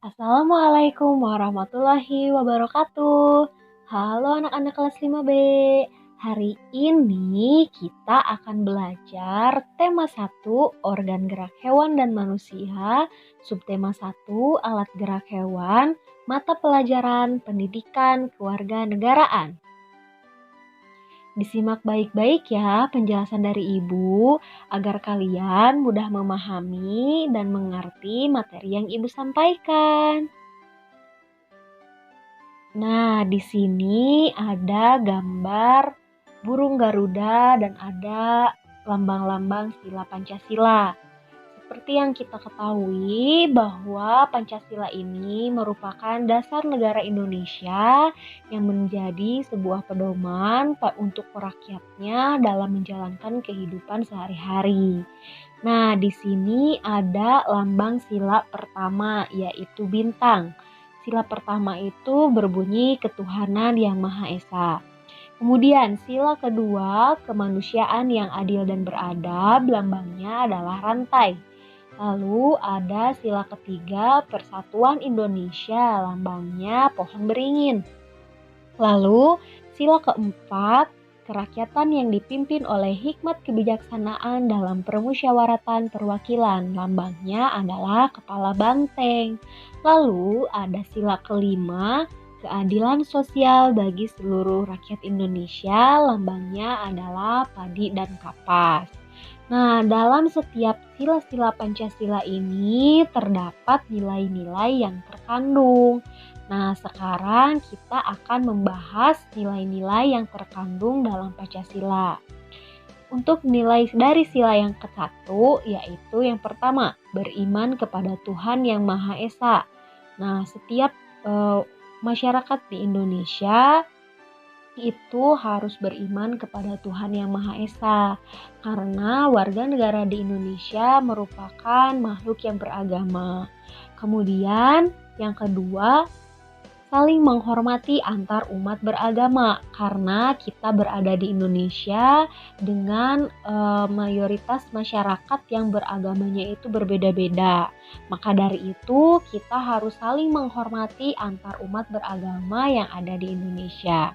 Assalamualaikum warahmatullahi wabarakatuh. Halo anak-anak kelas 5B. Hari ini kita akan belajar tema 1 organ gerak hewan dan manusia, subtema 1 alat gerak hewan, mata pelajaran pendidikan kewarganegaraan. Disimak baik-baik ya penjelasan dari Ibu agar kalian mudah memahami dan mengerti materi yang Ibu sampaikan. Nah, di sini ada gambar burung Garuda dan ada lambang-lambang sila Pancasila. Seperti yang kita ketahui bahwa Pancasila ini merupakan dasar negara Indonesia yang menjadi sebuah pedoman untuk rakyatnya dalam menjalankan kehidupan sehari-hari. Nah, di sini ada lambang sila pertama yaitu bintang. Sila pertama itu berbunyi ketuhanan yang Maha Esa. Kemudian sila kedua, kemanusiaan yang adil dan beradab, lambangnya adalah rantai. Lalu ada sila ketiga, persatuan Indonesia, lambangnya pohon beringin. Lalu sila keempat, kerakyatan yang dipimpin oleh hikmat kebijaksanaan dalam permusyawaratan perwakilan, lambangnya adalah kepala banteng. Lalu ada sila kelima, keadilan sosial bagi seluruh rakyat Indonesia, lambangnya adalah padi dan kapas. Nah, dalam setiap sila-sila Pancasila ini terdapat nilai-nilai yang terkandung. Nah, sekarang kita akan membahas nilai-nilai yang terkandung dalam Pancasila. Untuk nilai dari sila yang ke-1, yaitu yang pertama, beriman kepada Tuhan Yang Maha Esa. Nah, setiap masyarakat di Indonesia itu harus beriman kepada Tuhan Yang Maha Esa karena warga negara di Indonesia merupakan makhluk yang beragama. Kemudian yang kedua, saling menghormati antar umat beragama karena kita berada di Indonesia dengan mayoritas masyarakat yang beragamanya itu berbeda-beda. Maka dari itu kita harus saling menghormati antar umat beragama yang ada di Indonesia.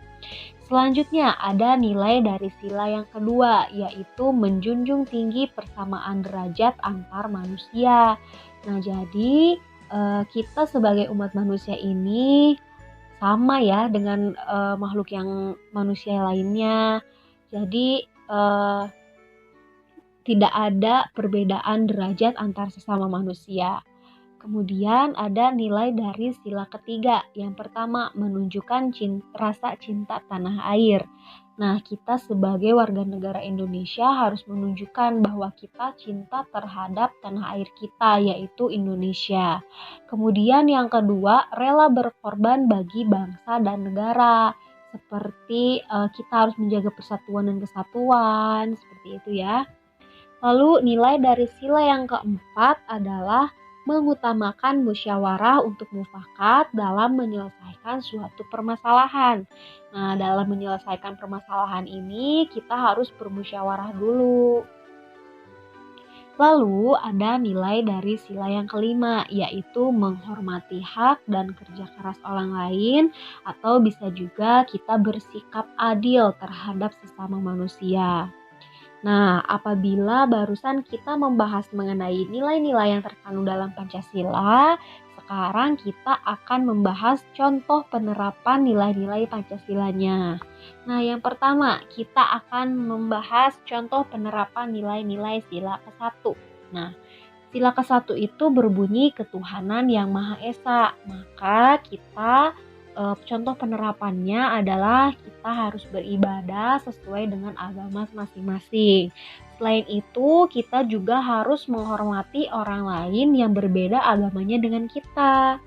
Selanjutnya ada nilai dari sila yang kedua, yaitu menjunjung tinggi persamaan derajat antar manusia. Nah, jadi kita sebagai umat manusia ini sama ya dengan makhluk yang manusia lainnya. Jadi tidak ada perbedaan derajat antar sesama manusia. Kemudian ada nilai dari sila ketiga. Yang pertama, menunjukkan rasa cinta tanah air. Nah, kita sebagai warga negara Indonesia harus menunjukkan bahwa kita cinta terhadap tanah air kita, yaitu Indonesia. Kemudian yang kedua, rela berkorban bagi bangsa dan negara. Seperti kita harus menjaga persatuan dan kesatuan, seperti itu ya. Lalu nilai dari sila yang keempat adalah mengutamakan musyawarah untuk mufakat dalam menyelesaikan suatu permasalahan. Nah, dalam menyelesaikan permasalahan ini kita harus bermusyawarah dulu. Lalu ada nilai dari sila yang kelima, yaitu menghormati hak dan kerja keras orang lain, atau bisa juga kita bersikap adil terhadap sesama manusia. Nah, apabila barusan kita membahas mengenai nilai-nilai yang terkandung dalam Pancasila, sekarang kita akan membahas contoh penerapan nilai-nilai Pancasilanya. Nah, yang pertama, kita akan membahas contoh penerapan nilai-nilai sila ke-1. Nah, sila ke-1 itu berbunyi ketuhanan yang Maha Esa. Maka kita contoh penerapannya adalah kita harus beribadah sesuai dengan agama masing-masing. Selain itu, kita juga harus menghormati orang lain yang berbeda agamanya dengan kita.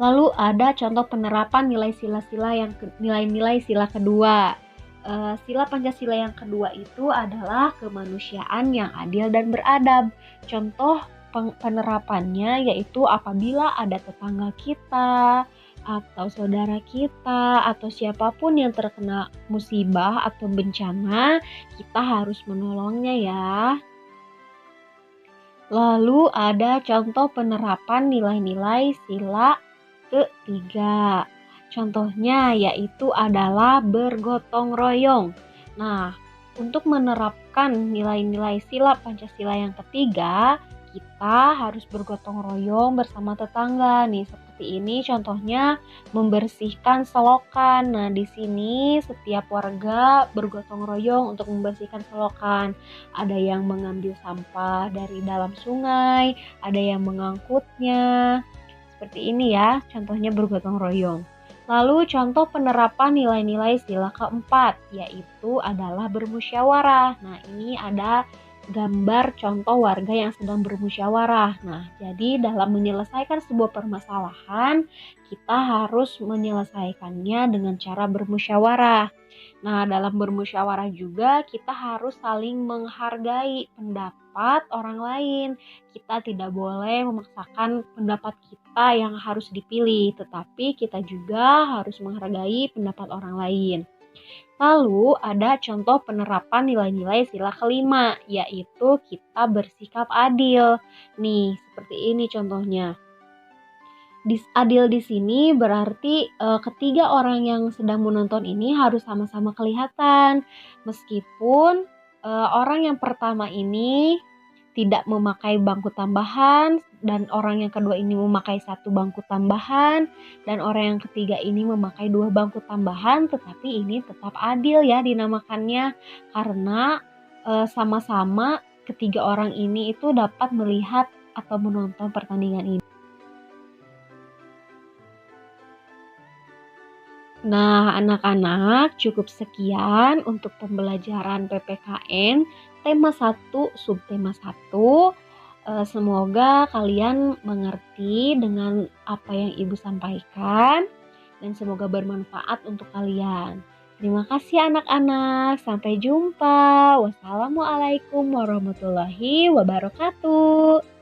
Lalu ada contoh penerapan nilai-nilai sila kedua. Sila Pancasila yang kedua itu adalah kemanusiaan yang adil dan beradab. Contoh penerapannya yaitu apabila ada tetangga kita atau saudara kita atau siapapun yang terkena musibah atau bencana, kita harus menolongnya ya. Lalu ada contoh penerapan nilai-nilai sila ketiga. Contohnya yaitu adalah bergotong royong. Nah, untuk menerapkan nilai-nilai sila Pancasila yang ketiga, kita harus bergotong royong bersama tetangga nih. Seperti ini contohnya membersihkan selokan. Nah, di sini setiap warga bergotong royong untuk membersihkan selokan. Ada yang mengambil sampah dari dalam sungai, ada yang mengangkutnya. Seperti ini ya, contohnya bergotong royong. Lalu contoh penerapan nilai-nilai sila keempat, yaitu adalah bermusyawarah. Nah, ini ada gambar contoh warga yang sedang bermusyawarah. Nah, jadi dalam menyelesaikan sebuah permasalahan, kita harus menyelesaikannya dengan cara bermusyawarah. Nah, dalam bermusyawarah juga kita harus saling menghargai pendapat orang lain. Kita tidak boleh memaksakan pendapat kita yang harus dipilih, tetapi kita juga harus menghargai pendapat orang lain. Lalu ada contoh penerapan nilai-nilai sila kelima, yaitu kita bersikap adil. Nih, seperti ini contohnya. Adil di sini berarti ketiga orang yang sedang menonton ini harus sama-sama kelihatan. Meskipun orang yang pertama ini tidak memakai bangku tambahan dan orang yang kedua ini memakai satu bangku tambahan dan orang yang ketiga ini memakai dua bangku tambahan, tetapi ini tetap adil ya dinamakannya karena sama-sama ketiga orang ini itu dapat melihat atau menonton pertandingan ini. Nah, anak-anak, cukup sekian untuk pembelajaran PPKN tema 1, subtema 1. Semoga kalian mengerti dengan apa yang Ibu sampaikan dan semoga bermanfaat untuk kalian. Terima kasih anak-anak. Sampai jumpa. Wassalamualaikum warahmatullahi wabarakatuh.